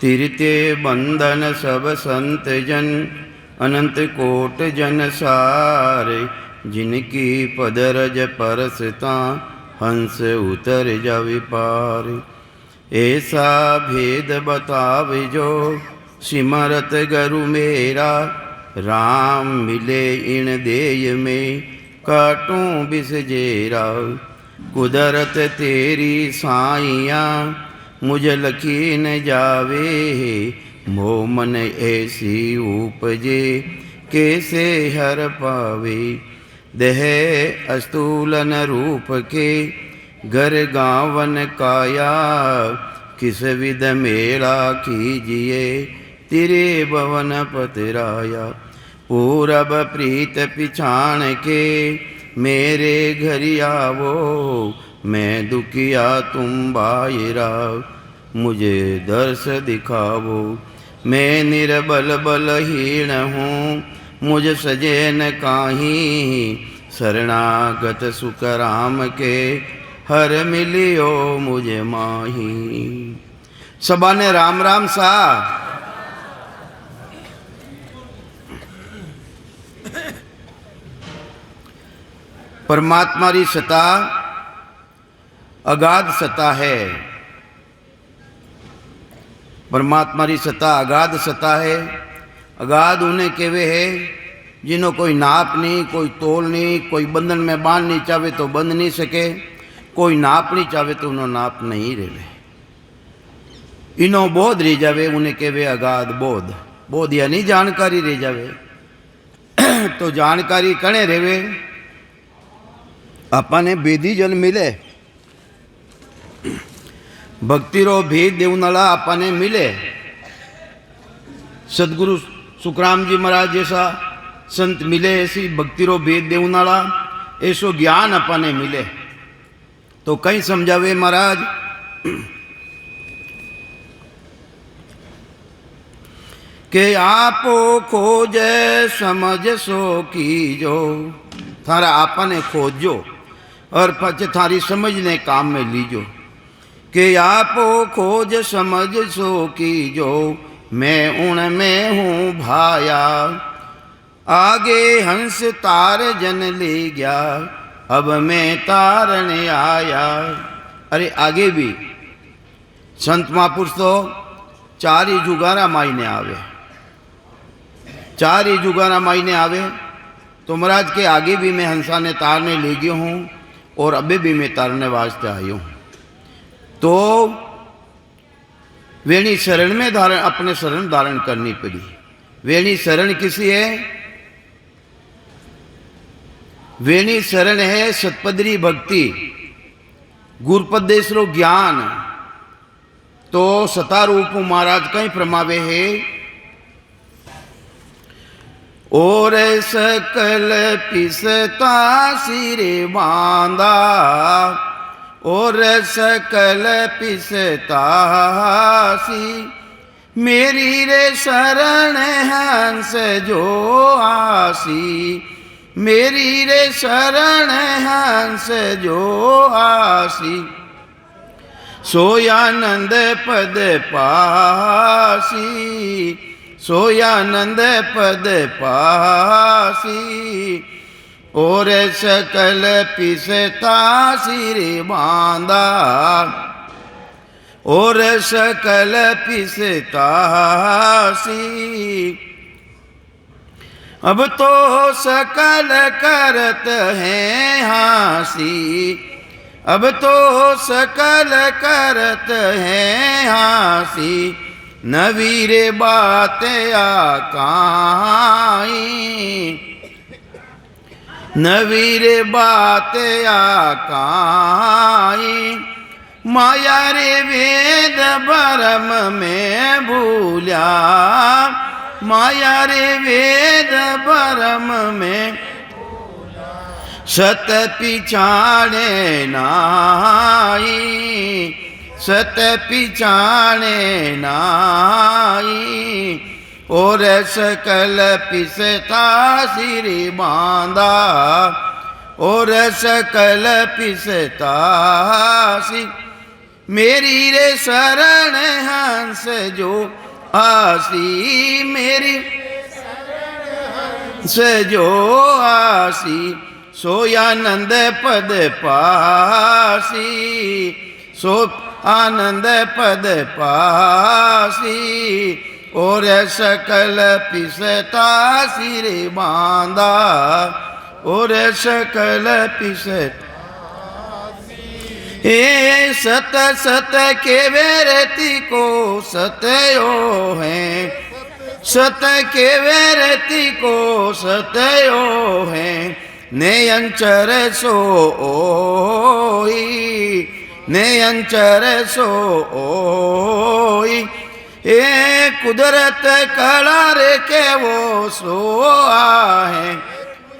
तिरते बंधन सब संत जन, अनंत कोट जन सारे। जिनकी पदरज परसता, हंस उतर जावे पार। ऐसा भेद बतावे जो, सिमरत गुरु मेरा। राम मिले इन देय में, काटूं बिसजेरा। कुदरत तेरी साइया, मुझ लखी न जावे। मोह मन ऐसी उपजे, कैसे हर पावे। देह अस्तूलन रूप के, घर गावन काया। किस विध मेला कीजिए, तेरे भवन पतराया। पूरब प्रीत पिछाण के, मेरे घर आवो। मैं दुखिया तुम बायरा, मुझे दर्श दिखावो। मैं निर्बल बलहीन हूँ, मुझ सजे न काहीं। शरणागत सुख राम के, हर मिलियो मुझे माही। सबा ने राम राम सा। परमात्मा री सत्ता अगाध सत्ता है। परमात्मा री सत्ता अगाध सत्ता है। अगाध उन्हें कहवे है जिन्हों कोई नाप नहीं, कोई तोल नहीं। कोई बंधन में बांध नहीं चाहे तो बंध नहीं सके, कोई नाप नहीं चाहे तो उन्हों नाप नहीं रहे। इनो बोध रह जावे, उन्हें कहवे अगाध बोध। बोध यानी जानकारी रह जावे। तो जानकारी कणे रेवे, अपने बेदी जन मिले। भक्ति रो भेद देवनाला अपने मिले। सदगुरु सुखराम जी महाराज जैसा संत मिले, ऐसी भक्ति रो भेद देवनाला ऐसो ज्ञान अपने मिले। तो कहीं समझावे महाराज के आपो खोजे समझ सो कीजो। थारा आपने खोजो और पछ थारी समझने काम में लीजो। के आपो खोज समझ सो कीजो, मैं उन में हूँ भाया। आगे हंस तार जन ले गया, अब मैं तारने आया। अरे आगे भी संत महापुरुष तो चार ही जुगारा मायने आवे। चार ही जुगारा मायने आवे। तो महाराज के आगे भी मैं हंसा ने तारने ले गया हूँ और अभी भी मैं तारने वास्ते आई हूँ। तो वेणी शरण में धारण, अपने शरण धारण करनी पड़ी। वेणी शरण किसी है? वेणी शरण है सतपदरी भक्ति, गुरुपदेशरो ज्ञान। तो सतारूप महाराज कहीं प्रमावे है। और सकल पिसता सिरे बांधा, और सकल पिसता सी। मेरी रे शरण हंस जो आसी, मेरी रे शरण हंस जो आसी। सोयानंद पद पासी, सोयानंद पद पासी। और सकल पिसता सिर बांधा, और सकल पिसता सी। अब तो सकल करत है हासी, अब तो सकल करत है हासी। नवीर बात आकाई, नवीर बात आकाई। माया रे वेद भरम में भूल्या, माया रे वेद भरम में। सत पिछाड़े नाई, सत पिछाड़े नाई। और सकल पिसता सिर बांधा, और सकल पिसता सी। मेरी रे शरण हंस जो आसी, मेरी से जो आसी, सो आनंद पद पासी, सो आनंद पद पासी। और सकल पिसता सिर बांधा, और सकल पिसता हे सत सत के वेरती को सतयो है, सत के वेरती को सतयो है। नेयंचर सोई, नेयंचर सोई। ए कुदरत कलार के वो सोआ है,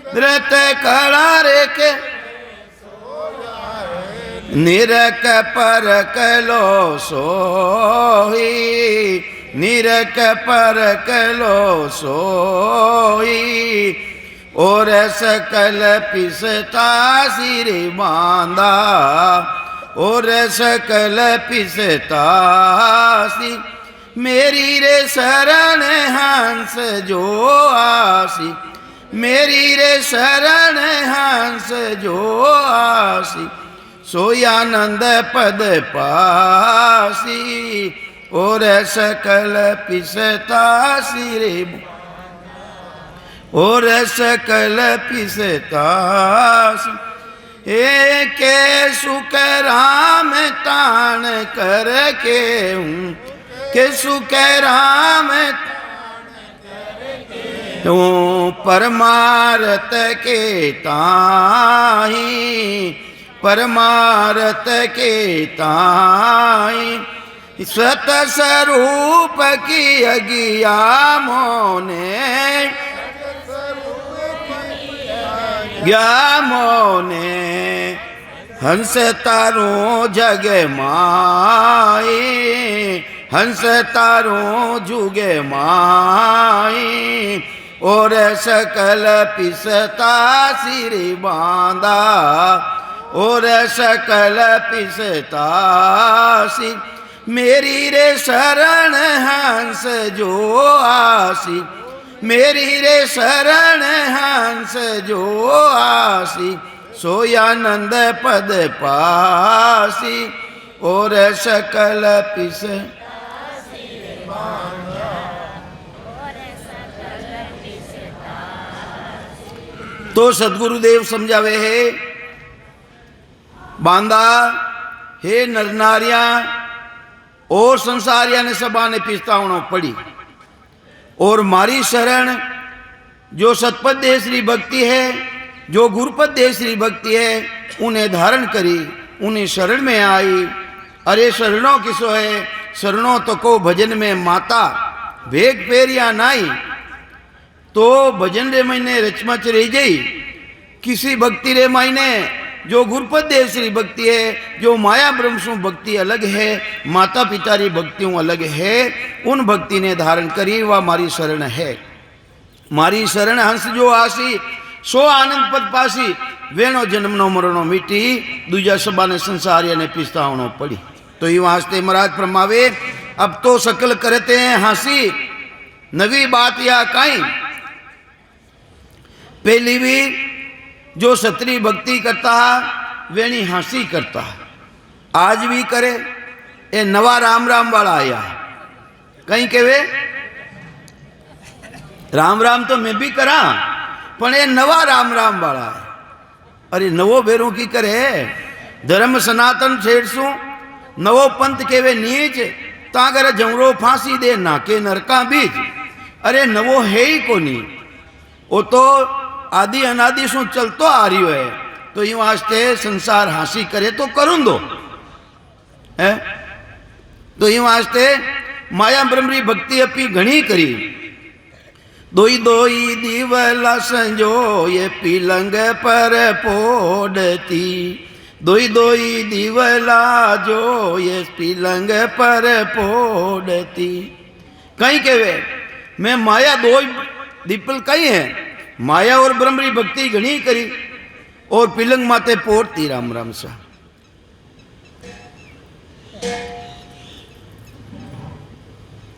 कुदरत कलार के निरक परक लो सोई, निरक परक लो सोई। और सकल पिसता सिर बांधा, और सकल पिसता सिर। मेरी रे शरण हंस जो आसी, मेरी रे शरण हंस जो आसी, सो आनंद पद पासी। और सकल पिसता सिर, और सकल पिसता सिर। के सुख राम तान कर के हूँ, के सुख राम तू परमारत के ताही, परमारत के ताई। स्वत स्वरूप की अगिया मोने, ज्ञा मोने। हंस तारो जग माई, हंस तारो जुगे माई। और सकल पिसता सिर बांधा, और सकल पिसता सिर। मेरी रे शरण हंस जो आसी, मेरी रे शरण हंस जो आसी, सो आनंद पद पासी। और सकल पिस तो सदगुरुदेव समझावे है, बांधा हे नर नारिया और संसारिया ने सबा ने पिस्तावणों पड़ी। और मारी शरण जो सतपद देशरी भक्ति है, जो गुरुपद देशरी भक्ति है, उन्हें धारण करी, उन्हें शरण में आई। अरे शरणों किसो है, शरणों तो को भजन में माता भेग पेरिया नाई। तो भजन रे महीने रचमच रह गई, किसी भक्ति रे महीने जो गुरुपद देवश्री भक्ति है, जो माया ब्रह्मसु भक्ति अलग है, माता पिता री भक्तियों अलग है, उन भक्ति ने धारण करी, वह मारी शरण है। मारी शरण हंस जो आसी, सो आनंद पद पासी। वेणो जन्मनो मरणो मिटी, दूजा सबा ने संसारिया ने पिस्तावणो पड़ी। तो ये वास्ते महाराज फरमावे, अब तो सकल करते हैं हंसी, नवी बात या काई। पहली भी जो सत्री भक्ति करता है वेणी हंसी करता है, आज भी करे। ये नवा राम राम वाला आया कहीं के वे राम राम तो मैं भी करा, पर ये नवा राम राम वाला है। अरे नवो बेरों की करे, धर्म सनातन छेड़सू, नवो पंथ के वे नीच, तागर जमरो फांसी दे नाके नरका बीच। अरे नवो है ही को नहीं, वो तो आदि अनादि सु चलतो आ रही है। तो यूं वास्ते संसार हासी करे तो करूं दो है। तो यूं वास्ते माया ब्रह्मरी भक्ति अपनी घनी करी। दोई दोई दीवला संजो ये पीलंग पर पोड़ती, दोई दोई दीवला जो ये पीलंग पर पोड़ती। कहीं के वे मैं माया दो दीपल कहीं है, माया और ब्रह्मरी भक्ति घनी करी और पिलंग माते पोड़ती राम राम सा।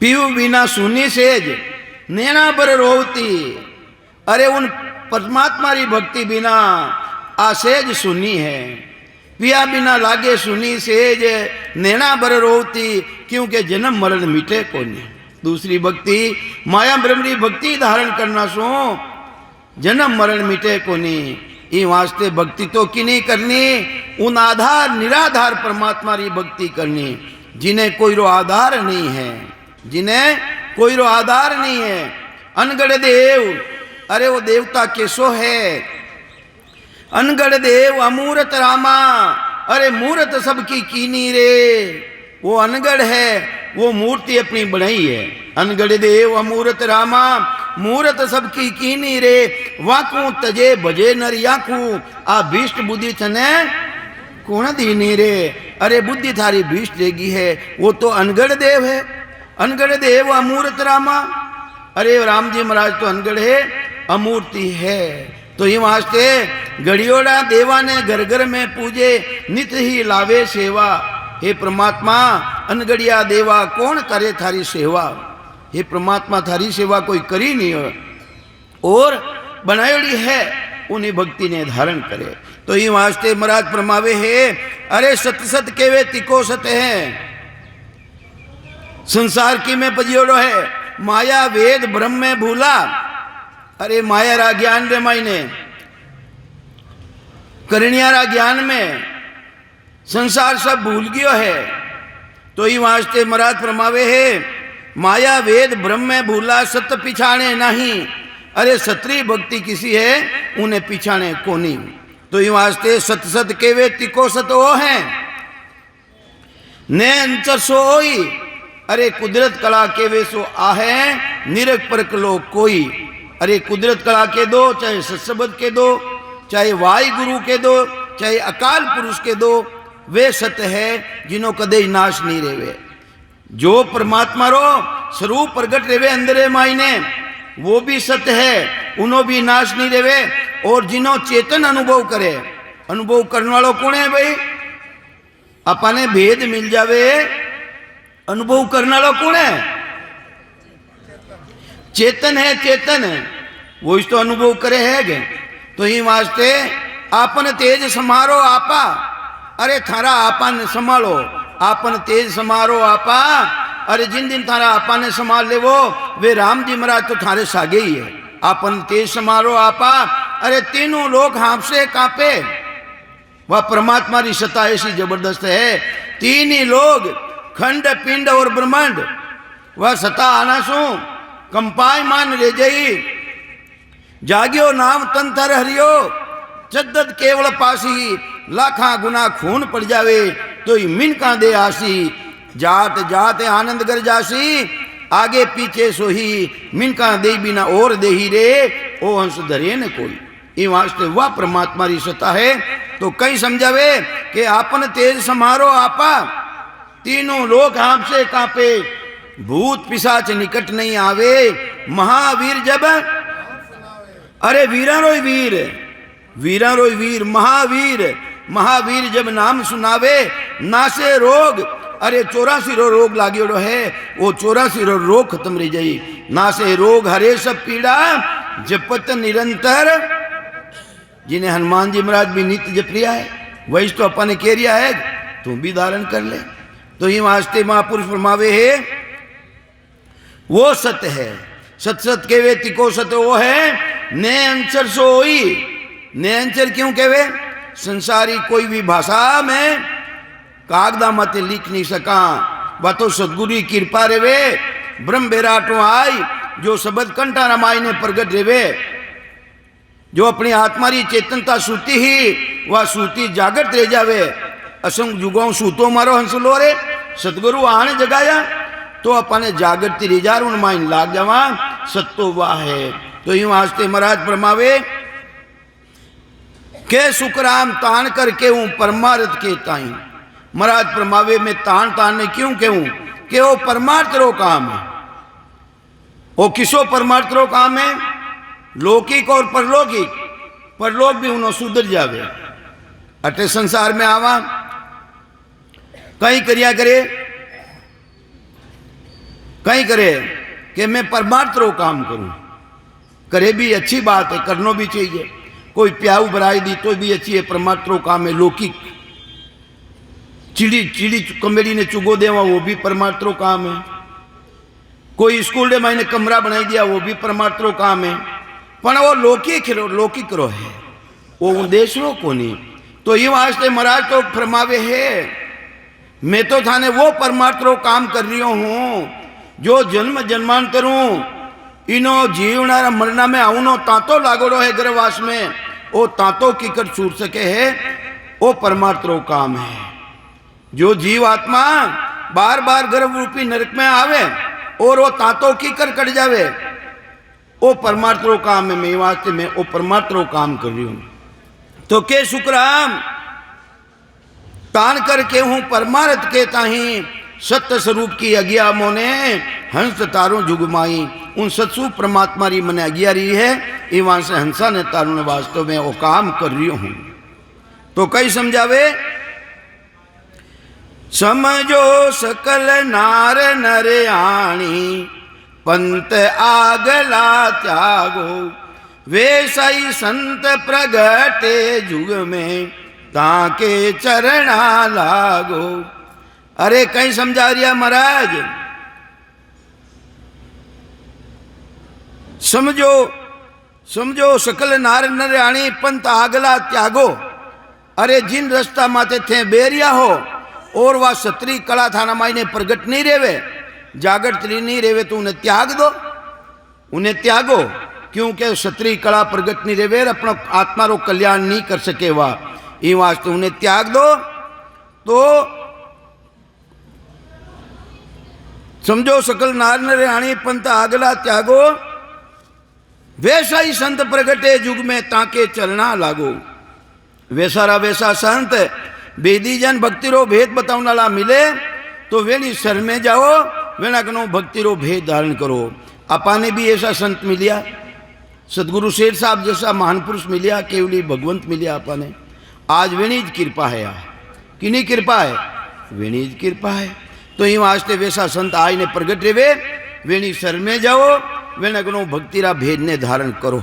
पीऊ बिना सुनी सेज नैना बर रोवती। अरे उन परमात्मा री भक्ति बिना आ सेज सुनी है। पिया बिना लागे सुनी सेज नैना बर रोवती, क्योंकि जन्म मरण मिटे कोनी। दूसरी भक्ति माया ब्रह्मरी भक्ति धारण करना सो जन्म मरण मिटे कोनी। ई वास्ते भक्ति तो की नहीं करनी, उन आधार निराधार परमात्मा री भक्ति करनी, जिन्हें कोई रो आधार नहीं है, जिन्हें कोई रो आधार नहीं है। अनगढ़ देव, अरे वो देवता कैसो है। अनगढ़ देव अमूरत रामा, अरे मूर्त सबकी कीनी रे। वो अनगढ़ है, वो मूर्ति अपनी बनाई है। अनगढ़ देव अमूरत रामा, मूर्त सबकी कीनी रे। वाकू तजे बजे नर याकू, आ भीष्ट बुद्धि थने कौन दीनी रे। अरे बुद्धि थारी भीष्ट देगी है, वो तो अनगढ़ देव है। अनगढ़ देव अमूर्त रामा, अरे राम जी महाराज तो अनगढ़ है, अमूर्ति है। तो ये वास्ते गड़ियोड़ा देवा ने घर घर में पूजे, नित ही लावे सेवा। हे परमात्मा अनगढ़िया देवा कौन करे थारी सेवा। हे परमात्मा थारी सेवा कोई करी नहीं हो और बनायोड़ी है, उन्हीं भक्ति ने धारण करे। तो ये वास्ते महाराज फरमावे है, अरे सत सत केवे तिको सत है। संसार की में पजियोड़ो है, माया वेद ब्रह्म में भूला। अरे माया रा ज्ञान रे मायने करणिया रा ज्ञान में संसार सब भूल गयो है। तो ही वास्ते महाराज फरमावे है, माया वेद ब्रह्म में भूला, सत पिछाने नहीं। अरे सत्री भक्ति किसी है, उन्हें पिछाने को नहीं। तो ही वास्ते सत सत केवे तिको सत ओ है ने अंतर सोई। अरे कुदरत कला के वे सो आहे, निरख परख लो कोई। अरे कुदरत कला के दो, चाहे सत्सबद के दो, चाहे वाई गुरु के दो, चाहे अकाल पुरुष के दो, वे सत्य है जिन्हों कदे नाश नहीं रेवे। जो परमात्मा रो स्वरूप प्रगट रेवे अंदरे मायने, वो भी सत्य है, उन्हों भी नाश नहीं रेवे। और जिन्हों चेतन अनुभव करे, अनुभव करने वालों कौन है भाई। अपने भेद मिल जावे, अनुभव करने वाला कौन है। चेतन है, चेतन है, वो इस तो अनुभव करे है। तो ही वास्ते आपन तेज समारो आपा। अरे थारा आपा ने संभालो, आपन तेज समारो आपा। अरे जिन दिन थारा आपा ने संभाल ले वो, वे राम जी महाराज तो थारे सागे ही है। आपन तेज समारो आपा। अरे तीनों लोग हाथ से कांपे। वह परमात्मा की सत्ता ऐसी जबरदस्त है, तीन ही लोग खंड पिंड और ब्रह्मांड, वह सता आना सो कंपाय मान ले जई। जाग्यो नाम तंतर हरियो, चद्दत केवल पासी। लाखा गुना खून पड़ जावे, तो मिनका दे आसी। जात जात आनंद कर जासी, आगे पीछे सोही। मिनका दे बिना और दे ही रे, ओ हंस धरे न कोई। ये वास्ते वह परमात्मा की सत्ता है। तो कई समझावे कि आपन तेज समारो आपा, तीनों लोग आपसे कांपे, भूत पिशाच निकट नहीं आवे। महावीर जब, अरे वीरा रोई वीर, वीरा रोई वीर, महावीर, महावीर जब नाम सुनावे, नासे रोग। अरे 84 रोग लागियोड़ो है, वो 84 रोग खत्म रह जाई। नासे रोग हरे सब पीड़ा, जपत निरंतर। जिन्हें हनुमान जी महाराज भी नित्य जप लिया है, वही तो अपन ने कह रिया है, तू भी धारण कर ले। तो ही वास्ते महापुरुष फरमावे है, वो सत्य है। सत सत केवे तिको सत्य वो है, ने अंचर सोई। ने अंचर क्यों केवे, संसारी कोई भी भाषा में कागदा मत लिख नहीं सका। वह तो सदगुरु की कृपा रेवे, ब्रह्म बेराटो आई, जो शब्द कंठा रामायण ने प्रगट रेवे। जो अपनी आत्मा की चेतनता सूती ही, वह सूती जागृत रह जावे। असंग जुगाओं सूतो मारो हंसलो रे, सतगुरु आने जगाया तो अपने जागृति रिजार उन माइन लाग जावा, सत्तो वाह है। तो यूं वास्ते महाराज फरमावे के सुखराम तान करके हूं परमार्थ के ताई। महाराज फरमावे में तान तान में क्यों कहूं कि वो परमार्थ रो काम है। वो किसो परमार्थ रो काम है, लौकिक और परलौकिक। परलोक भी उन्हों सुधर जावे। अटे संसार में आवा कहीं करिया करे, कहीं करे कि मैं परमार्थ रो काम करूं, करे भी अच्छी बात है, करना भी चाहिए। कोई प्याऊ बराई दी तो भी अच्छी है, परमार्थ रो काम है। लौकिक चिड़ी कमेड़ी ने चुगो देवा वो भी परमार्थ रो काम है। कोई स्कूल में मैंने कमरा बनाई दिया वो भी परमार्थ रो काम है। पर वो लौकिक रो है, वो उद्देश्य रो को नहीं। तो ये वास्ते महाराज तो फरमावे है, मैं तो थाने वो परमार्थ रो काम कर रही हूं जो जन्म जन्मांतरों इनो जीवना मरना में आउनो तांतो लागोड़ो है गर्भवास में, वो तांतो की कर छूट सके है, वो परमार्थ रो काम है। जो जीव आत्मा बार बार गर्भ रूपी नरक में आवे और वो तांतो की कर कट जावे, वो परमार्थ रो काम है। मैं वास्ते में वो परमार्थ रो काम कर रही हूं। तो के शुक्राम तान करके हूं परमार्थ के ताही सत्य स्वरूप की आज्ञा मोने हंस तारों जुगमाई। उन सत्सु परमात्मा री मने आज्ञा रही है, इवान से हंसा ने तारों ने वास्तव में वो काम कर रही हूं। तो कई समझावे, समझो सकल नार नरयाणी पंत आगला त्यागो, वे सही संत प्रगटे जुग में ताके चरणा लागो। अरे कहीं समझा रिया महाराज, समझो सकल नार नरयाणी पंत आगला त्यागो। अरे जिन रास्ता माते थे बेरिया हो और वह सत्री कला थाना मायने प्रगट नहीं रेवे, जागृत नहीं रेवे, तो उन्हें त्याग दो, उन्हें त्यागो। क्योंकि सत्री कला प्रगट नहीं रेवे, अपना आत्मा रो कल्याण नहीं कर सके वा, ये वास्ते उन्हें त्याग दो। तो समझो सकल नार नरयाणी पंथ आगला त्यागो, वैसा ही संत प्रगटे जुग में ताके चलना लागो। वैसारा वैसा संत बेदी जन भक्ति रो भेद बताने वाला मिले तो वेणी शरण में जाओ, वेणा कनो भक्ति रो भेद धारण करो। अपाने भी ऐसा संत मिलिया, सदगुरु शेर साहब जैसा महान पुरुष मिलिया, केवली भगवंत मिलिया अपाने। आज वेणीज कृपा है, किनी कृपा है? वेणीज कृपा है। तो इन वास्ते वैसा संत आज ने प्रगट रेवे, वेणी शरण में जाओ, वेणा कनो भक्ति रा भेद ने धारण करो।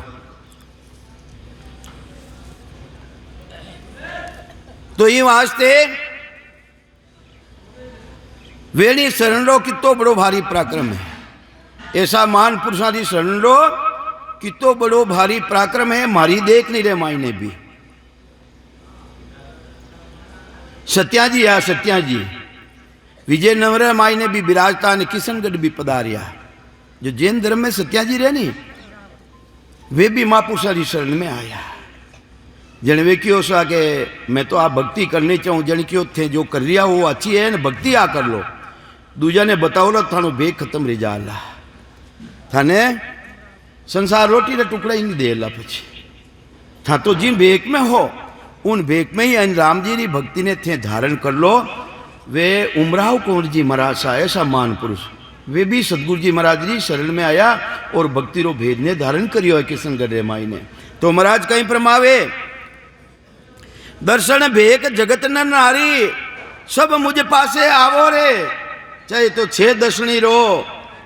तो ये वास्ते वेणी शरण रो कितो बड़ो भारी पराक्रम है। ऐसा महान पुरुषा की शरण रो कितो बड़ो भारी पराक्रम है। मारी देख नहीं रहे मायने भी सत्या जी आ, सत्या जी विजय नवर मायने भी विराजता ने किशनगढ़ भी पधारिया। जो जैन धर्म में सत्या जी रहे नहीं, वे भी महापुरुषा की शरण में आया। जन वे क्यों सा के मैं तो आप भक्ति करनी चाहूँ, जन क्यों थे जो कर रिया वो अच्छी है न, भक्ति आ कर लो। दूजा ने बताओ लो थानो बेग खत्म रही जाला, थाने संसार रोटी रे टुकड़ा ही नहीं दे ला। पछी था तो जिन बेग में हो उन बेग में ही राम जी की भक्ति ने थे धारण कर लो। वे उमराव कुंवर जी महाराज सा ऐसा महान पुरुष, वे भी सदगुरु जी महाराज जी शरण में आया और भक्ति रो भेद ने धारण करियो है किशनगढ़ माई ने। तो महाराज कहीं प्रमावे, दर्शन भेक जगत न नारी सब मुझ पासे आवो रे। चाहे तो छे दर्शनी रो,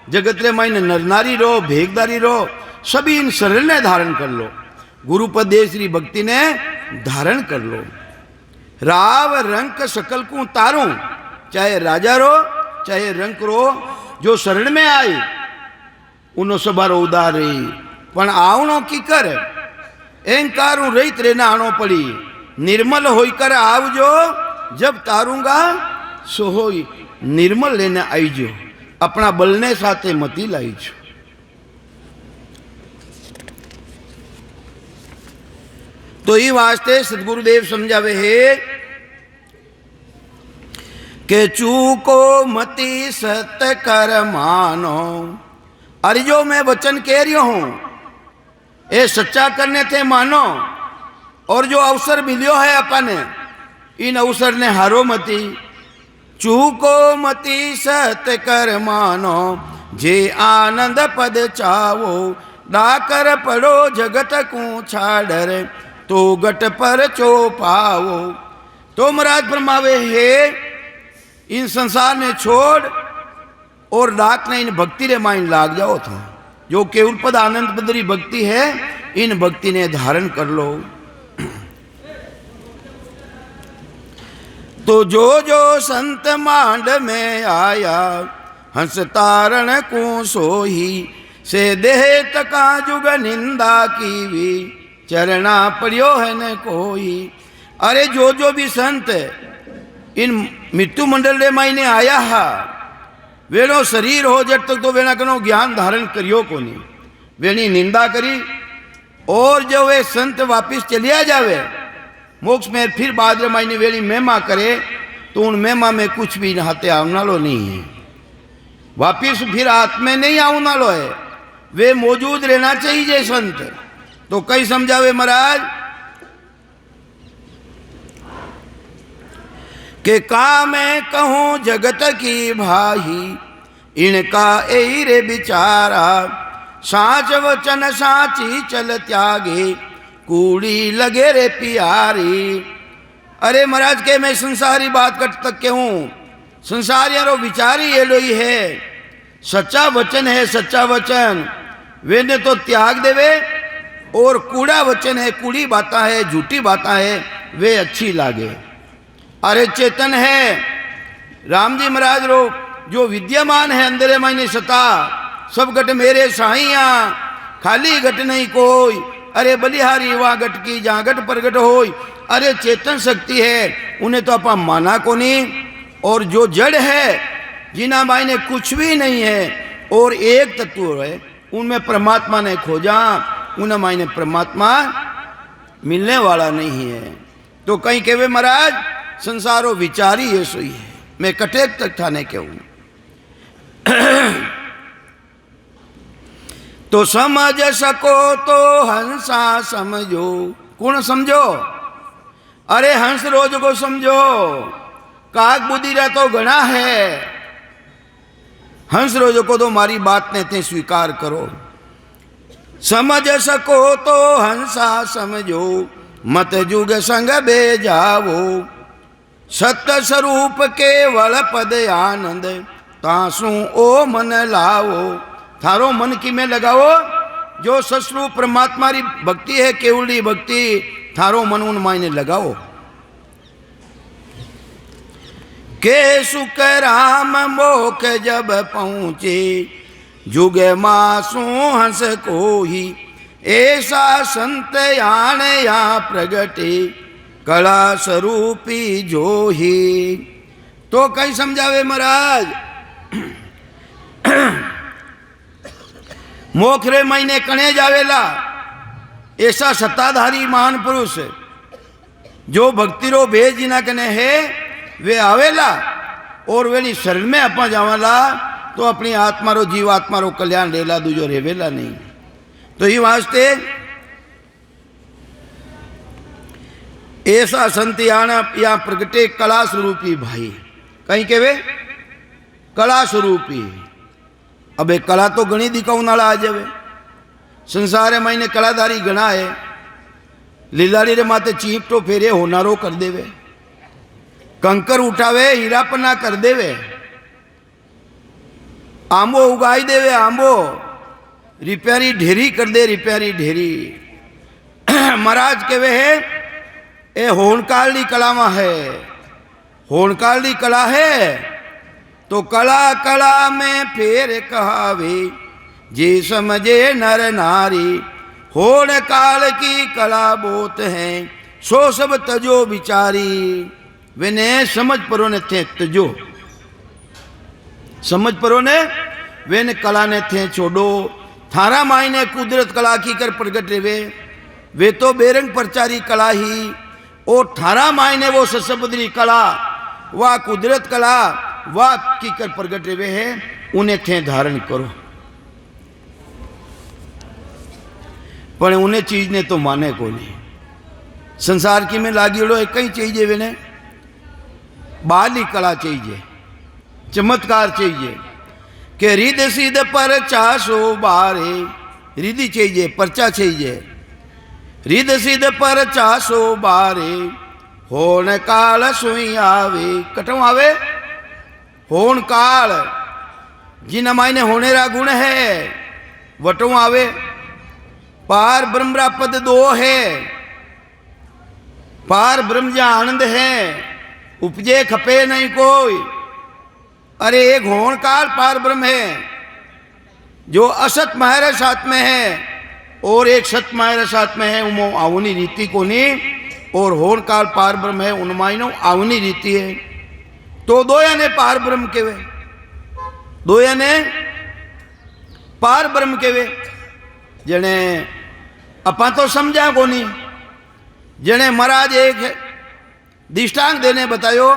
जगत रे माइन नर नारी रो, भेगदारी रो, सभी इन शरण ने धारण कर लो, गुरुपदेश श्री भक्ति ने धारण कर लो। राव रंक सकल को तारूं, चाहे राजा रो चाहे रंक रो, जो शरण में आई उनो सबारो उदार रही। पण आवनो की कर अहंकार रहित रहना आनो पड़ी। निर्मल होकर आवजो, जब तारूंगा सो होई निर्मल लेने आईजो, अपना बलने साथे मती लाईजो। तो ये वास्ते सदगुरुदेव समझावे है के चूको मती सत कर मानो। अरे जो मैं वचन कह रही हूं ये सच्चा करने थे मानो, और जो अवसर मिलियो है अपन इन अवसर ने हारो मती। चूको मती सत कर मानो, जे आनंद पद चावो, डाकर पड़ो जगत को छाड़र, तो गट पर चो पावो। तो महाराज फरमावे है इन संसार ने छोड़ और डाक ने इन भक्ति रे माइन लाग जाओ था। जो केवल पद आनंद पदरी भक्ति है, इन भक्ति ने धारण कर लो। तो जो जो संत मांड में आया, हंस तारण को सोही, से देह तका जुग निंदा की भी, चरणा पड़ियो है न कोई। अरे जो भी संत इन मृत्यु मंडल रे मायने आया हा, वेणो शरीर हो जब तक तो वेणा कनो ज्ञान धारण करियो को नहीं, वेणी निंदा करी। और जो वे संत वापिस चलिया जावे मोक्ष में, फिर बाद रे मायने वेणी महिमा करे, तो उन महिमा में कुछ भी हाथे आवनालो नहीं है, वापिस फिर हाथ में नहीं आवनालो है। वे मौजूद रहना चाहिए संत। तो कई समझावे महाराज के का मैं कहूं जगत की भाही, इनका ए रे बिचारा, साच वचन साची चल त्यागे, कूड़ी लगे रे प्यारी। अरे महाराज के मैं संसारी बात कट तक के हूं, संसारियारो विचारी ये लोई है, सच्चा वचन है, सच्चा वचन वे ने तो त्याग देवे, और कूड़ा वचन है, कूड़ी बाता है, झूठी बाता है, वे अच्छी लागे। अरे चेतन है राम जी महाराज रो जो विद्यमान है अंदर मायने सता, सब घट मेरे साहिया, खाली घट नहीं कोई। अरे बलिहारी वहाँ घट की जहाँ घट प्रगट होई। अरे चेतन शक्ति है, उन्हें तो अपा माना को नहीं। और जो जड़ है जिना मायने कुछ भी नहीं है और एक तत्व है, उनमें परमात्मा ने खोजा, उन्हें मायने परमात्मा मिलने वाला नहीं है। तो कहीं कहवे महाराज संसारो विचारी ये सोई है, मैं कटेक तक थाने के हूं। तो समझ सको तो हंसा समझो, कौन समझो? अरे हंस रोज को समझो, काक बुद्धि रहा तो गणा है। हंस रोज को तो मारी बात ने ते स्वीकार करो। समझ सको तो हंसा समझो, मत जुग संग बे जावो, सत्य स्वरूप केवल पद आनंद, तासु ओ मन लाओ। थारो मन की में लगाओ, जो सस्वरूप परमात्मा री भक्ति है, केवली भक्ति, थारो मन उन मायने लगाओ। के सुख राम मोख जब पहुँचे, जुग मासु हंस कोही, ऐसा संत आन या प्रगटे, कला स्वरूपी जोही। तो कई समझावे महाराज मोखरे महीने कणे जावेला ऐसा सत्ताधारी महान पुरुष जो भक्ति रो भेज जिना कने है, वे आवेला और वेनी शरण में अपा जावाला, तो अपनी आत्मा रो जीवात्मा रो कल्याण लेला, दूजो रेवेला नहीं। तो ये वास्ते ऐसा संत आना या प्रगटे कला स्वरूपी भाई, कहीं के वे कला स्वरूपी। अबे कला तो गणी दिखाऊना आ जावे, संसार महीने कलाधारी गणा है। लीलाड़ी रे माते चीपटो फेरे होनारो कर देवे, कंकर उठावे हीरापना कर देवे, आंबो उगाई देवे, आंबो रिपेरी ढेरी कर दे, रिपेरी ढेरी। महाराज के वे है ए होनकाली कला में है, होनकाली कला है। तो कला कला में फेर कहावे, जे समझे नर नारी, होन काल की कला बोत है, सो सब तजो बिचारी। वेने समझ परो ने थे तजो, समझ परो ने वेने कला ने थे छोड़ो। थारा मायने कुदरत कला की कर प्रगट रेवे, वे तो बेरंग प्रचारी कला ही, और थारा मायने वो ससबदरी कला, वह कुदरत कला, वह की कर प्रगट रेवे है, उन्हें थे धारण करो। पर उन्हें चीज ने तो माने को नहीं। संसार की में लागी लो एक ही चाहिए, वेने बाली कला चाहिए, चमत्कार चाहिए कि रिद सिद्ध पर चासो बारे, रिधि चाहिए, पर्चा चाहिए। रिद सिद्ध पर चासो बारे, होन काल सुई आवे, कटों आवे होन काल। जिन मायने होनेरा गुण है वटों आवे। पार ब्रह्म पद दो है, पार ब्रह्म जा आनंद है, उपजे खपे नहीं कोई। अरे एक होण काल पार ब्रह्म है जो असत मायरे साथ में है, और एक सत मायरे साथ में है, उमो आवनी रीति को नहीं। और होण काल पार ब्रह्म है, उन मायनो आवनी रीति है। तो दोया ने पार ब्रह्म केवे, दोया ने पार ब्रह्म केवे। जने अपा तो समझा को नहीं, जने महाराज एक दृष्टांत देने बतायो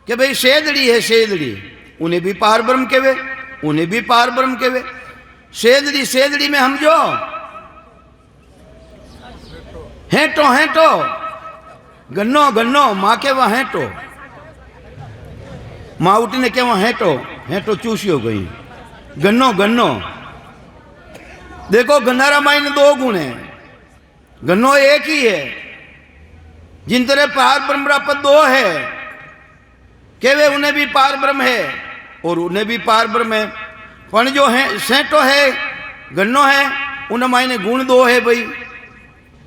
कि भाई सेदड़ी है, सेदड़ी उन्हें भी पार ब्रह्म केवे, उन्हें भी पार ब्रह्म केवे। सेदड़ी सेदड़ी में हम जो हेटो हेटो, गन्नो गन्नो, माँ के वह हेटो, माँ उठी ने के वह हेटो हेटो चूसियो गई, गन्नो गन्नो। देखो गन्नारा माई ने दो गुण है, गन्नो एक ही है। जिन तरह पार ब्रह्म पद दो है, केवे उन्हें भी पार ब्रह्म है और उन्हें भी पार ब्रह्म है। पण जो है सेंटो है, गन्नो है, उन मायने गुण दो है भाई।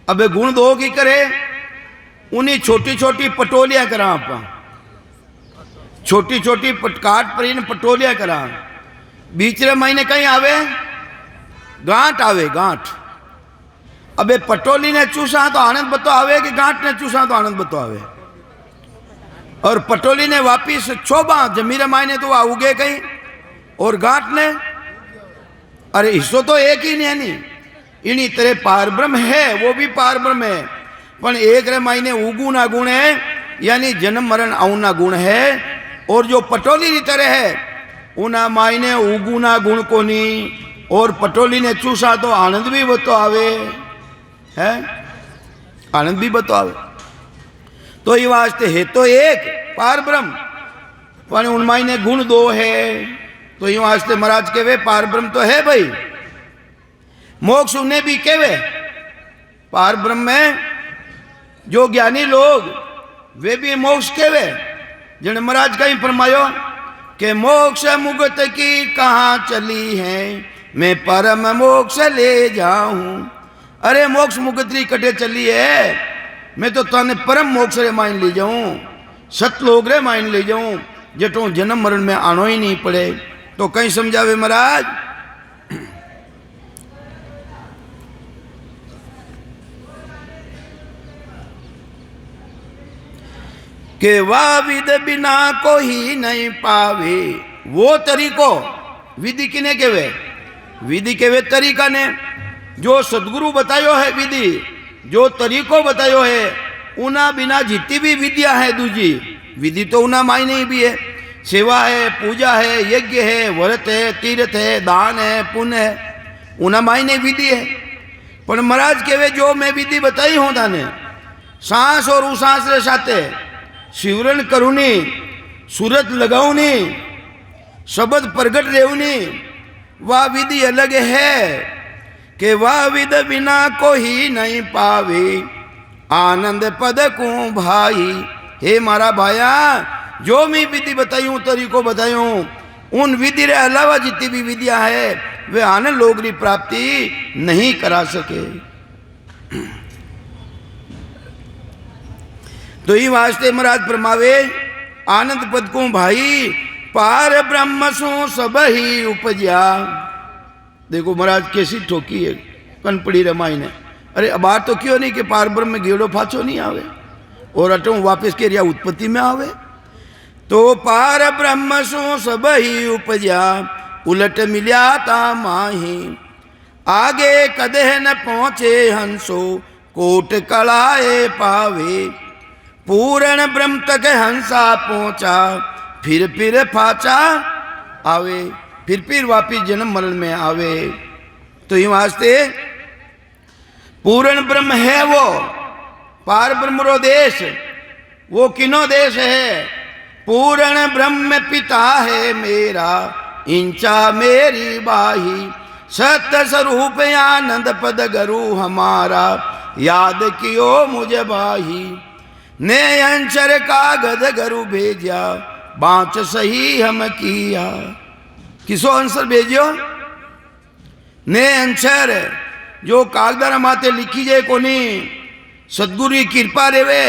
अब गुण दो की करे, उन्हीं छोटी छोटी पटोलियां करा, आप छोटी छोटी काट पर पटोलियां करा। बीचरे महीने कहीं आवे गांठ आवे, गांठ। अबे पटोली ने चूसा तो आनंद बतो आवे कि गांठ ने चूसा तो आनंद बतो आवे। और पटोली ने वापिस छोबा जमीरे मायने तो वह उगे कहीं, और गांठ ने, अरे हिस्सो तो एक ही नहीं है। इन्हीं तरह पार ब्रह्म है, वो भी पार ब्रह्म है, पर एक रे मायने उगुना गुण है, यानी जन्म मरण आउना गुण है। और जो पटोली की तरह है, उना मायने उगुना गुण को नहीं, और पटोली ने चूसा तो आनंद भी बतो आवे है, आनंद भी बतो आवे। तो ये वास्ते है तो एक पार ब्रह्म, पर उन मायने गुण दो है। तो ये वास्ते महाराज केवे पार ब्रह्म तो है भाई। मोक्ष उन्हें भी केवे पार ब्रह्म में, जो ज्ञानी लोग वे भी मोक्ष केवे। जिन्हें महाराज कहीं फरमायो कि मोक्ष मुगत की कहाँ चली है, मैं परम मोक्ष ले जाऊं। अरे मोक्ष मुगतरी कटे चली है, मैं तो ताने परम मोक्ष रे माइन ले जाऊं, सतलोक रे माइन ले जाऊं, जटों जन्म मरण में आनो ही नहीं पड़े। तो कहीं समझावे महाराज के वाह विद बिना को ही नहीं पावे। वो तरीको विधि किने केवे, विधि केवे तरीका ने। जो सदगुरु बतायो है विधि, जो तरीको बतायो है, उना बिना जितनी भी विद्या है दूजी विधि तो उना मायने ही भी है। सेवा है, पूजा है, यज्ञ है, व्रत है, तीर्थ है, दान है, पुण्य है, उना मायने विधि है। पर महाराज केवे जो मैं विधि बताई हूं ताने, सांस और उसांस रे साथे शिवरण करूनी, सूरत लगाऊनी, शब्द प्रगट रेवनी, वह विधि अलग है कि वह विध बिना को ही नहीं पावे, आनंद पद को भाई। हे मारा भाया, जो मैं विधि बतायूं, तरीको बतायूं, उन विधि रे अलावा जितनी भी विद्या है वे आनंद लोग की प्राप्ति नहीं करा सके। तो ये वास्ते महाराज फरमावे आनंद पद को भाई, पार ब्रह्म सो सब ही उपजा। देखो महाराज कैसी ठोकी है कनपड़ी रमाई ने। अरे अब बात तो क्यों नहीं कि पार ब्रह्म में गेड़ो फाचो नहीं आवे और अटो वापस के रिया उत्पत्ति में आवे। तो पार ब्रह्म सो सब ही उपजा, उलट मिल्या ता माही, आगे कदे न पहुंचे हंसो, कोट कलाए पावे। पूर्ण ब्रह्म तक हंसा पहुंचा, फिर फाचा आवे, फिर वापिस जन्म मरण में आवे। तो ये वास्ते पूर्ण ब्रह्म है वो, पार ब्रह्म रो देश, वो किनो देश है। पूर्ण ब्रह्म पिता है मेरा, इंचा मेरी बाही, सत्य स्वरूप आनंद पद गुरु हमारा, याद कियो मुझे बाही। ने अंशर कागद गुरु भेजा, बाँच सही हम किया। किसो आंसर भेजो ने आंसर जो कागदार माथे लिखी जाए कोनी सदगुरु की कृपा रेवे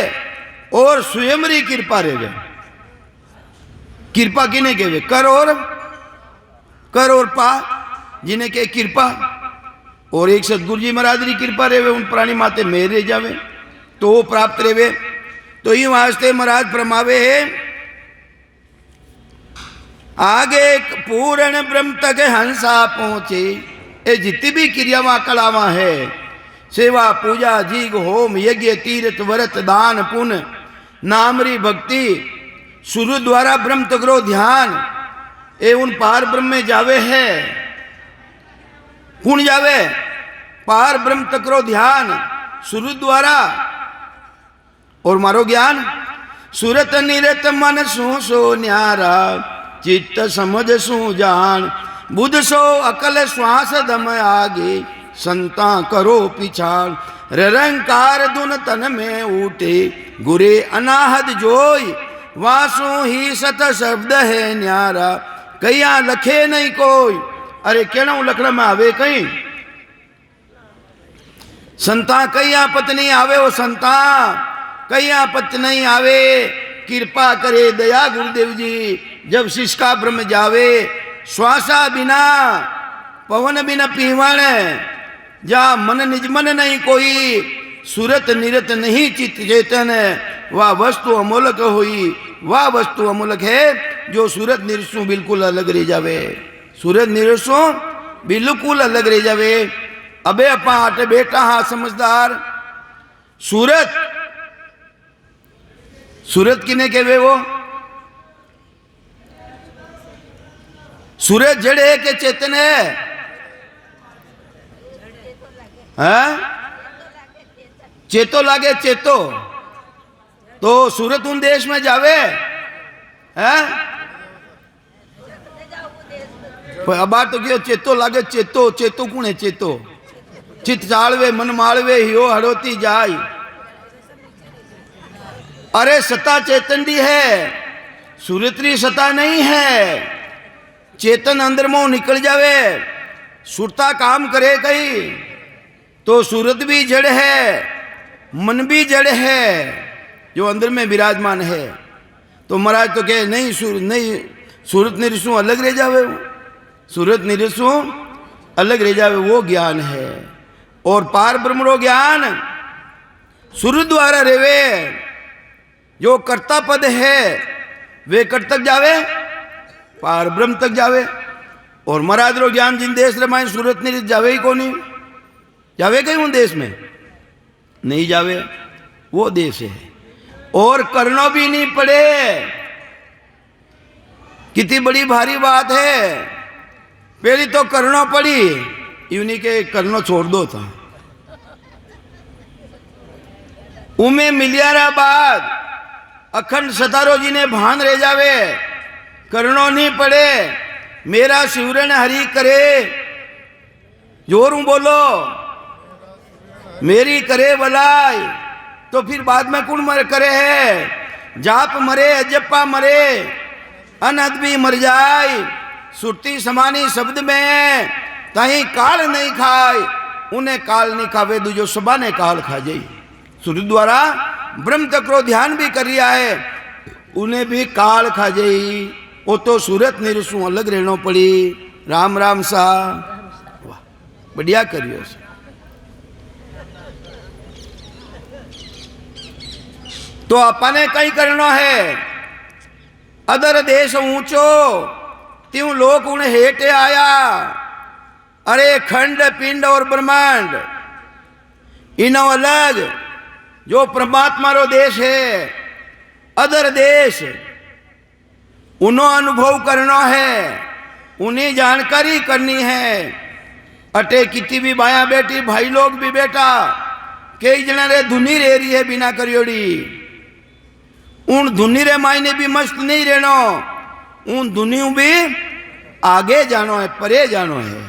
और स्वयं री कृपा रेवे। कृपा किने केवे कर और पा जिन्हें के कृपा और एक सदगुरु जी महाराज री कृपा रेवे उन प्राणी माते मेर रह जावे तो वो प्राप्त रेवे। तो ये वास्ते महाराज फरमावे है आगे पूर्ण ब्रह्म तक हंसा पहुंचे। ये जितनी भी क्रियावां कलावां है सेवा पूजा जीग होम यज्ञ तीर्थ व्रत दान पुण्य नामरी भक्ति शुरू द्वारा ब्रह्म तकरो ध्यान ए उन पार ब्रह्म में जावे है। कौन जावे पार ब्रह्म तकरो ध्यान शुरू द्वारा और मारो ज्ञान सुरत निरत मन सो न्यारा चित्त समझ सु जान बुध सो अकल श्वास दम आगे संता करो पिछाड़ रंकार दुन तन में उठे गुरे अनाहद जोई वासो ही सत शब्द है न्यारा कहिया लखे नहीं कोई। अरे केना लखड़ा में आवे कहीं संता कहिया पत्नी आवे वो संता कहिया पत नहीं आवे कृपा करे दया गुरुदेव जी। जब शिष्का ब्रह्म जावे श्वासा बिना पवन बिना पीवण जा मन निजमन नहीं कोई सूरत निरत नहीं चित चेतन वह वस्तु अमोलक हुई। वह वस्तु अमोलक है जो सूरत निरसु बिल्कुल अलग रह जावे। सूरत निरसु बिल्कुल अलग रह जावे। अबे अपा हट बेटा हाँ समझदार सूरत किने केवे वो सूरत जड़ है के चेतन है चेतो लागे चेतो तो सूरत उन देश में जावे हैं अबार तो क्यों चेतो लागे चेतो चेतो कौन है चेतो चित चालवे मन मालवे हियो हड़ोती जाय। अरे सत्ता चेतन दी है सूरतरी सत्ता नहीं है। चेतन अंदर में निकल जावे सुरता काम करे कहीं तो सूरत भी जड़ है मन भी जड़ है जो अंदर में विराजमान है। तो महाराज तो कहे नहीं सूरत निरसु अलग रह जावे सूरत निरसु अलग रह जावे वो ज्ञान है। और पार ब्रह्मणो ज्ञान सूर्य द्वारा रेवे जो कर्ता पद है वे कर तक जावे पार ब्रह्म तक जावे। और महाराज रो ज्ञान जिन देश रमाए सूरत नहीं जावे ही कोनी जावे कहीं उन देश में नहीं जावे वो देश है। और करना भी नहीं पड़े कितनी बड़ी भारी बात है। पहली तो करना पड़ी यूनी के करना छोड़ दो था उमे मिलियारा बाद अखंड सतारो जी ने भान रह जावे करनो नहीं पड़े मेरा शिवरण हरि करे जोरू बोलो मेरी करे बलाई। तो फिर बाद में कौन मर करे है जाप मरे अजप्पा मरे अनहद भी मर जाए सुरती समानी शब्द में ताही काल नहीं खाए उन्हें काल नहीं खावे दूजो सुबह ने काल खा जाई। सूर्य द्वारा ब्रह्म तक ध्यान भी कर रिया है उन्हें भी काल खा जाई। वो तो सूरत निरसु अलग रहना पड़ी। राम राम सा वाह बढ़िया करियो। तो अपने कई करना है अदर देश ऊंचो त्यों लोग उन्हें हेटे आया। अरे खंड पिंड और ब्रह्मांड इनो अलग जो परमात्मा रो देश है अदर देश उन्हों अनुभव करना है उन्हें जानकारी करनी है। अटे कितनी भी बाया बेटी भाई लोग भी बेटा कई जना रे धुनी रह रही है बिना करियोड़ी उन धुनी रे मायने भी मस्त नहीं रहना उन धुनियों भी आगे जानो है परे जानो है।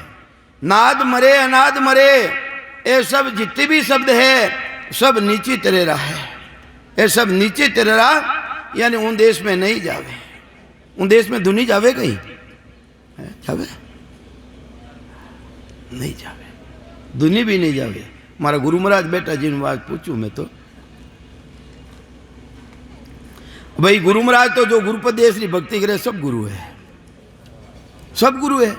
नाद मरे अनाद मरे ये सब जितने भी शब्द है सब नीचे तेरेरा है। ये सब नीचे तेरेरा यानी उन देश में नहीं जावे उन देश में धुनी जावे कहीं जावे नहीं जावे, दुनी भी नहीं जावे। मारा गुरु महाराज बेटा जी बात पूछू मैं तो भाई गुरु महाराज तो जो गुरुपदेश की भक्ति करे सब गुरु है, सब गुरु है।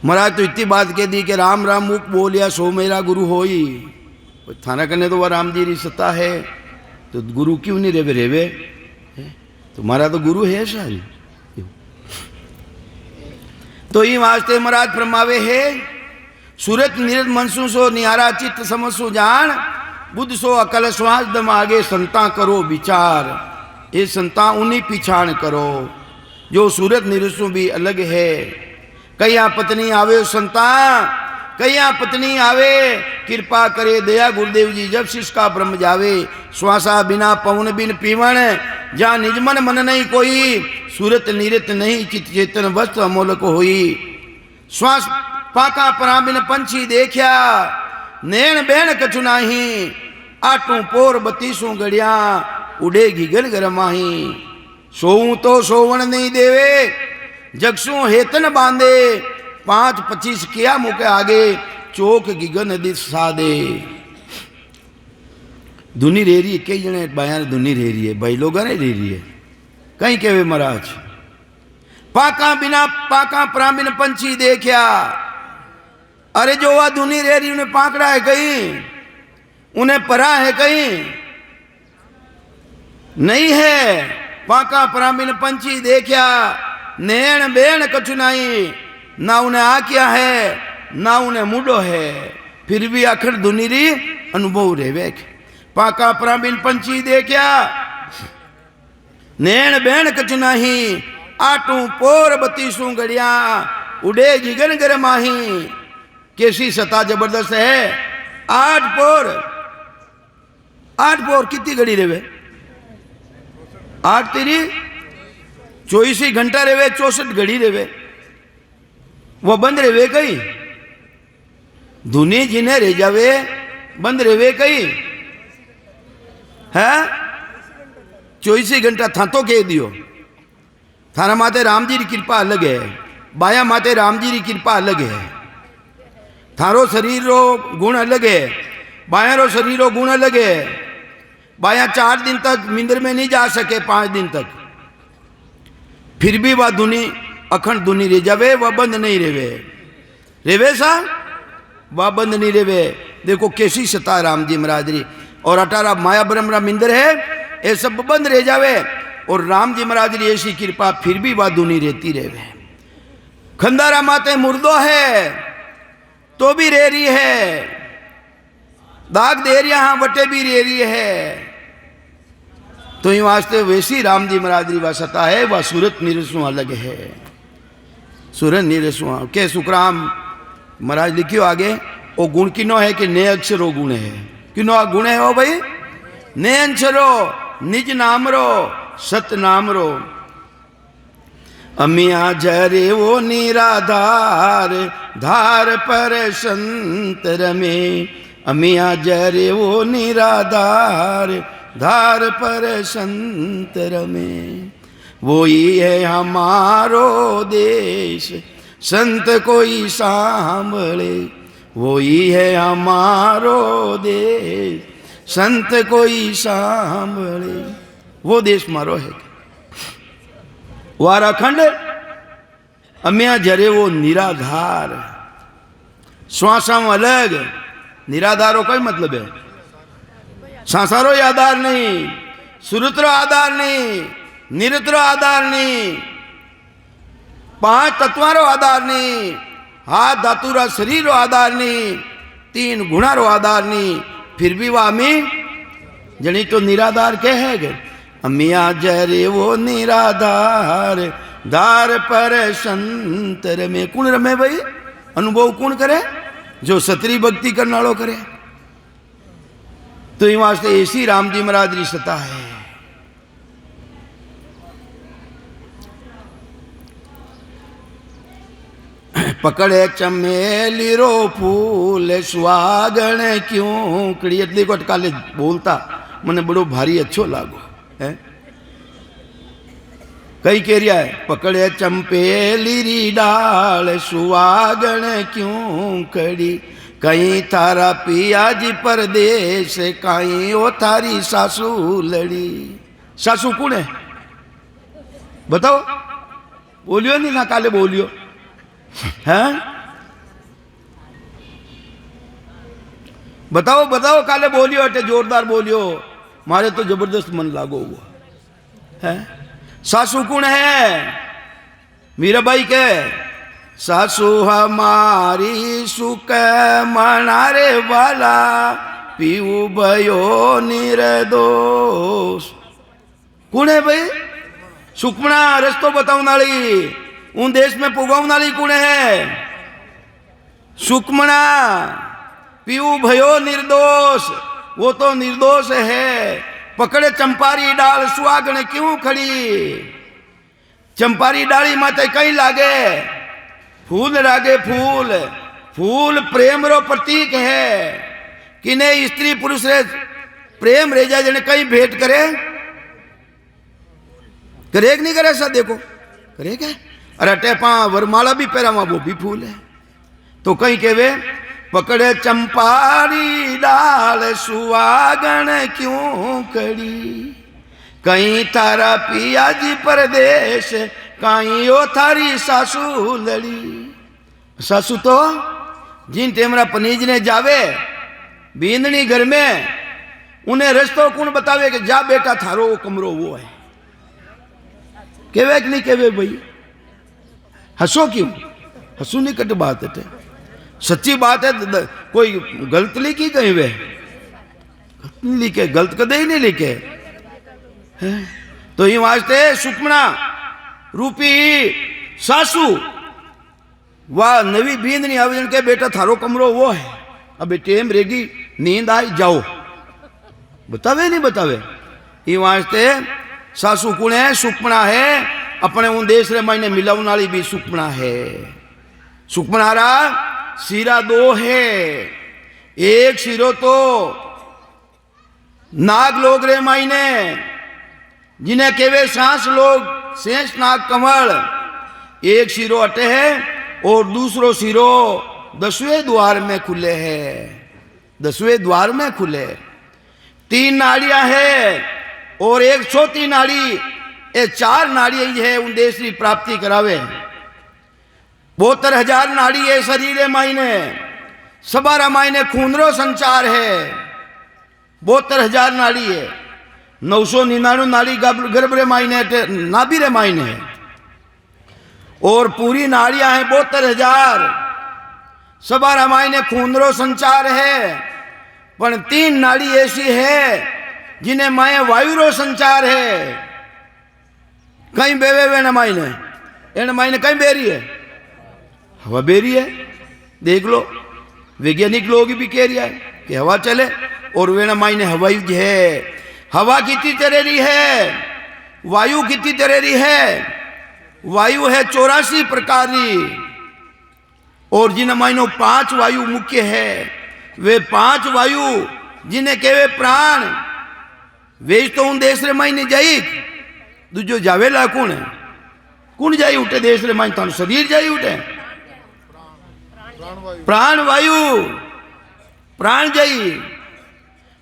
महाराज तो इतनी बात कह दी कि राम राम मुख बोलिया सो मेरा गुरु होई। थाना करने तो वह राम जी री सत्ता है तो गुरु क्यों नहीं रेवे रेवे, तुम्हारा तो गुरु है सारी। तो ये वास्ते महाराज फरमावे है सूरत नीरज मनसू सो निहारा चित्त समझसु जान, बुद्ध सो अकल श्वास दम आगे संता करो विचार। ये संता उन्हीं पिछाण करो जो सूरत नीरसु भी अलग है। कया पत्नी आवे संता, कया पत्नी आवे, कृपा करे दया गुरुदेव जी जब शिष का ब्रह्म जावे। श्वासा बिना पवन बिन पीवण, जहाँ निजमन मन नहीं कोई, सूरत नीरत नहीं चित चेतन वस्तु अमोलक होई। श्वास पाका परा बिन पंछी देखया, नैन बैन कछु नाही, आटू पोर बत्तीसों गड़िया, उड़ेगी गल गरमाही। सोऊं तो सोवण नहीं देवे, जगसू हेतन बांधे, 5-25 किया मुके आगे, चौक गिगन दिशा दे। दुनी रे रही है, कई जने बाया दुनी रे रही है, भाई लोग ने रे रही है। कहीं कहवे महाराज पाका बिना पाका प्रामिन पंछी देखया। अरे जो वह दुनी रे रही उन्हें पाकड़ा है कहीं, उन्हें परा है कहीं नहीं है। पाका प्रामिन पंछी देखया, नैन बेन कछु नहीं, ना उन्हें आकिया है ना उन्हें मुडो है, फिर भी आखिर दुनीरी अनुभव रेवे। पाका प्रामिन पंछी देखया, नैन बेन कछु नहीं, आटू पोर बत्तीसों गड़िया, उड़े जिगन गर माही। कैसी सता जबरदस्त है। 8 पोर कितनी घड़ी रेवे, 8 तेरी 24 घंटा रेवे, 64 घड़ी रेवे, वो बंद रेवे कहीं। धुनी जिन्हें रे जावे बंद रेवे कहीं है। 24 घंटा था तो कह दियो। थाना माते राम जी की कृपा अलग है, बाया माते राम जी की कृपा अलग है। थारो शरीर रो गुण अलग है, बाया रो शरीर रो गुण अलग है। बाया 4 दिन तक नींदर में नहीं जा सके, 5 दिन तक, फिर भी वह धुनी अखंड धुनी रे जावे, वह बंद नहीं रेवे। रेवे सा वह बंद नहीं रेवे। देखो कैसी सता राम जी महाराज री। और 18 माया ब्रह्म रा मिंदर है, ये सब बंद रह जावे। और राम जी महाराज री ऐसी कृपा, फिर भी वह धुनी रहती रेवे। खंडारा माते मुर्दो है तो भी रे रही है, दाग दे रही हाँ वटे भी रे रही है। तो ये वास्ते वैसी राम जी महाराज री वासता है, वह सूरत नीरसु अलग है। सूरत नीरसु के सुखराम महाराज लिखियो आगे, वो गुण किनो है कि ने अक्षरो गुण है। किनो गुण है वो भाई, ने अक्षरो निज नाम रो सत नाम रो। अमिया जरे वो निराधार, धार पर संत रमे। अमिया जरे वो निराधार, धार पर संत रमे। वो ही है हमारो देश, संत कोई सांभळे। वो ही है हमारो देश, संत कोई सांभळे। वो देश मारो है वार अखंड। अम्या जरे वो निराधार, श्वासम अलग। निराधारो कोई मतलब है, सांसारो आधार नहीं, सुरतरो आधार नहीं, निरतरो आधार नहीं, 5 तत्वारो आधार नहीं, हाथ धातुरा शरीरो आधार नहीं, 3 गुणारो आधार नहीं। फिर भी वह अमी जनी तो निराधार के है। अमिया जरे वो निराधार, धार पर संत रमे। कौन रमे भाई? अनुभव कौन करे? जो सतरी भक्ति करने वालों करे। तो ये वास्ते ऐसी राम जी महाराज री सता है। पकड़े चमेली रो फूल, सुहागण क्यों कड़ी। इतनी को काले बोलता मने बड़ो भारी अच्छो लागो है। कई कह रिया है, पकड़े चंपेली री डाल सुहागण क्यों खड़ी, कहीं थारा पिया जी परदेश, कहीं ओ थारी सासू लड़ी। सासू कौन है बताओ? बोलियो नहीं ना, काले बोलियो हैं, बताओ बताओ काले बोलियो, अटे जोरदार बोलियो, मारे तो जबरदस्त मन लागो हुआ है। सासू कौन है? मीराबाई के सासू हमारी सुख मनारे वाला, पीऊ भयो निर्दोष। कौन है भाई? सुखमणा रस्तो बतावनाली, उन देश में पुगावनाली कौन है? सुखमणा। पीऊ भयो निर्दोष, वो तो निर्दोष है। पकड़े चंपारी डाल सुहागण क्यों खड़ी, चंपारी डाली माते कहीं लागे फूल लागे, फूल फूल प्रेम रो प्रतीक है। किने स्त्री पुरुष रे प्रेम रे जाए, जने कहीं भेंट करे, करे नहीं करे? ऐसा देखो करे क्या? अरे टेपा वरमाला भी पहरा, वो भी फूल है। तो कहीं कहवे पकड़े चंपारी डाल सुहागण क्यों खड़ी, कहीं थारा पिया जी परदेश, कहीं ओ थारी सासू लड़ी। सासू तो जिन टेमरा पनीज ने जावे बींदनी घर में, उन्हें रस्तो कौन बतावे कि जा बेटा थारो वो कमरो वो है। केवे कि नहीं केवे भाई? हंसो क्यों? हंसू नहीं कट बात है, सच्ची बात है। कोई गलत लिखी कहीं वे लिखे, गलत कदे ही नहीं लिखे। तो ये वास्ते सुखमणा रूपी सासू वाह नवी बींद नहीं आवेदन के बेटा थारो कमरो वो है, अब टेम रेगी नींद आई जाओ, बतावे नहीं बतावे। ये वास्ते सासू कुण है? सुखमणा है। अपने उन देश रे मायने मिलावन वाली भी सुखमणा है। सुखमणारा सिरा दो है, एक सिरो तो नाग लोग रे मायने, जिन्हें केवे सांस लोग शेष नाग कमल, एक सिरो अटे है और दूसरो सिरो 10वें द्वार में खुले है, 10वें द्वार में खुले। 3 नाड़ियां है और एक चौथी नाड़ी, ये 4 नाड़ियां है उन देश की प्राप्ति करावे। 72,000 नाड़ी है शरीर मायने, सबारा मायने खूनरो संचार है। 72,000 नाड़ी है, 999 नाड़ी गर्भ रे मायने नाभि रे मायने है, और पूरी नाड़ियां हैं 72,000। सबारा मायने खूनरो संचार है, पर 3 नाड़ी ऐसी है जिन्हें माये वायु रो संचार है। कहीं बेवे वे न मायने, एन मायने कहीं बेरी है, हवा बेरी है। देख लो वैज्ञानिक लोग भी कह रहा है कि हवा चले, और वे न मायने हवा ही है। हवा कितनी तरेरी है, वायु कितनी तरेरी है? वायु है 84 प्रकारी, और जिन मायनो 5 वायु मुख्य है। वे 5 वायु जिन्हें कहवे प्राण, वे तो उन देश रे मायने जाई। दूजो जावेला कौन है? कौन जाई उठे देश रे मायने? थानो शरीर जाई उठे, प्राण वायु, प्राण जाई।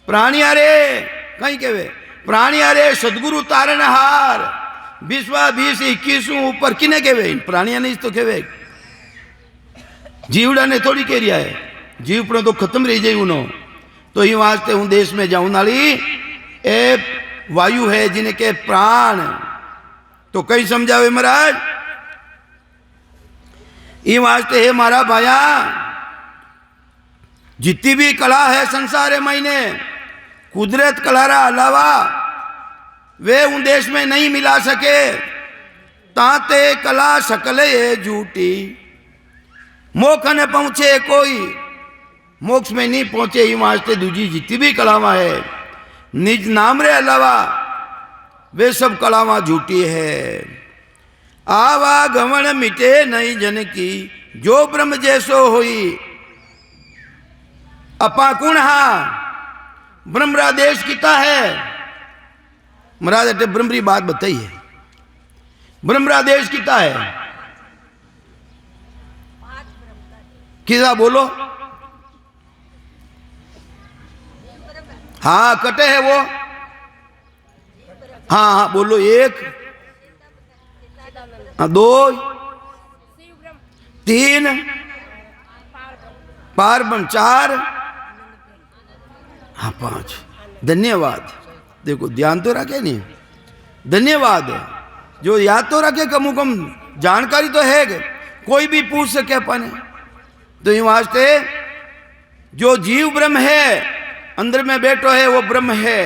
प्राणिया रे कहीं कहवे प्राणिया रे सदगुरु तारणहार, 20 21 ऊपर किने कहवे? प्राणिया नहीं तो कहवे, जीवड़ा ने थोड़ी कह रिया है, जीवपड़ो तो खत्म रह जाए उनो। तो ही वास्ते हूं देश में जाऊं नाली ए वायु है जिन्हें के प्राण। तो कहीं समझावे महाराज, ये वास्ते है मारा भाया, जितनी भी कला है संसार मायने, कुदरत कलारा अलावा वे उन देश में नहीं मिला सके। ताते कला सकले झूठी, मोक्ष न पहुंचे कोई, मोक्ष में नहीं पहुंचे। ही वास्ते दूजी जितनी भी कलावा है निज नाम रे अलावा वे सब कलावा झूठी है। आवागमन मिटे नहीं जन की, जो ब्रह्म जैसो होई। अपा कुण हा ब्रह्मरा देश किता है महाराज, अटे ब्रह्मरी बात बताई है ब्रह्मरादेश किता है? किसा बोलो? हाँ कटे है वो। हाँ हाँ बोलो। एक, हाँ, दो, तीन, पार्वन, चार, हाँ पांच। धन्यवाद। देखो ध्यान तो रखे नहीं, धन्यवाद। जो याद तो रखे, कम कम जानकारी तो है कि कोई भी पूछ सके अपन। तो ये वास्ते जो जीव ब्रह्म है, अंदर में बैठो है, वो ब्रह्म है।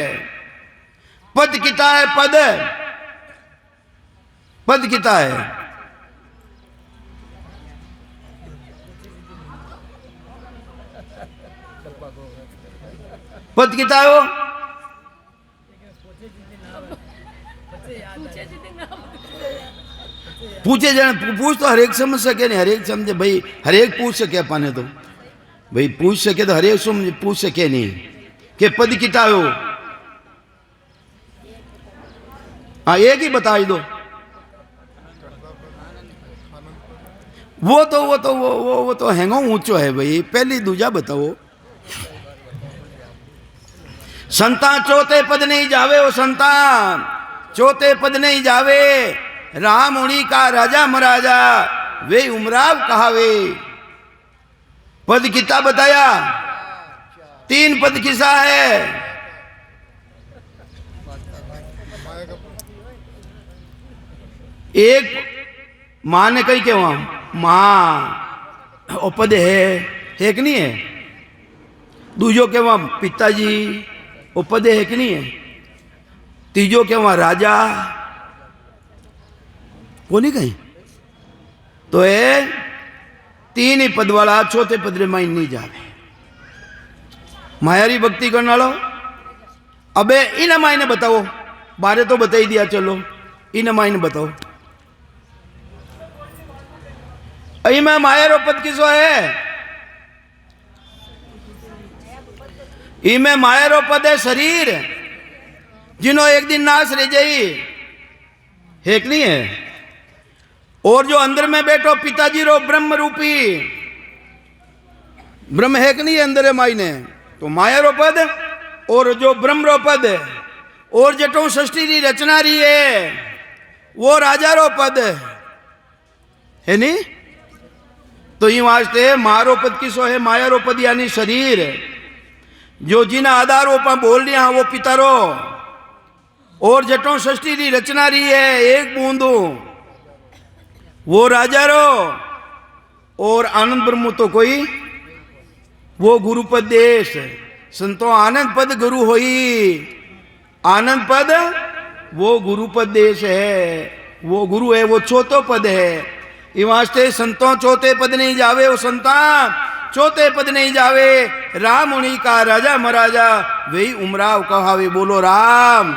पद किता है? पद, पद किता है? पद किता है? वो पूछे जन पूछ तो हरेक समझ सके नहीं, हरेक समझे भाई, हरेक पूछ सके अपने तो भाई पूछ सके तो हरेक समझ पूछ सके नहीं कि पद किता हो। हाँ एक ही बता ही दो। वो तो हैंगो ऊंचो है भाई, पहली दूजा बताओ। संतान चौथे पद नहीं जावे, वो संतान चौथे पद नहीं जावे। राम उणी का राजा महाराजा, वे उमराव कहावे। पद किता बताया? तीन पद किसा है? एक मां ने कही के वहां मां ओ पद है, एक नहीं है। दूजो के वहां पिताजी, वो पद है कि नहीं है। तीजो के वहां राजा, वो नहीं कहीं। तो है तीन ही पद वाला, चौथे पद रे माइन नहीं जावे। मायारी भक्ति करने वालो। अबे इन मायने बताओ, बारे तो बता ही दिया, चलो इन मायने बताओ। अई में मायारो पद किसो है? इमे मायारो पद है शरीर, जिन्हों एक दिन नाश रह जाई, है कि नहीं है। और जो अंदर में बैठो पिताजी रो ब्रह्म रूपी, ब्रह्म है कि नहीं है अंदर मायने, तो मायारो पद। और जो ब्रह्म रो पद और जटों सृष्टि की रचना रही है, वो राजा रो पद है नहीं। तो ये वास्ते मारो पद किसो है? मायारो पद यानी शरीर, जो जिन आधारों पर बोल रहे हैं वो पितारो। और जटों सृष्टि की रचना रही है, एक बूंदू, वो राजा रो। और आनंद ब्रह्म तो कोई वो गुरु पद देश। संतो आनंद पद गुरु होई, आनंद पद वो गुरु पद देश है, वो गुरु है, वो चौथो पद है। ये वास्ते संतों चौथे पद नहीं जावे, वो संतान चौथे पद नहीं जावे। राम उणी का राजा महाराजा, वही उमराव कहावे। बोलो राम।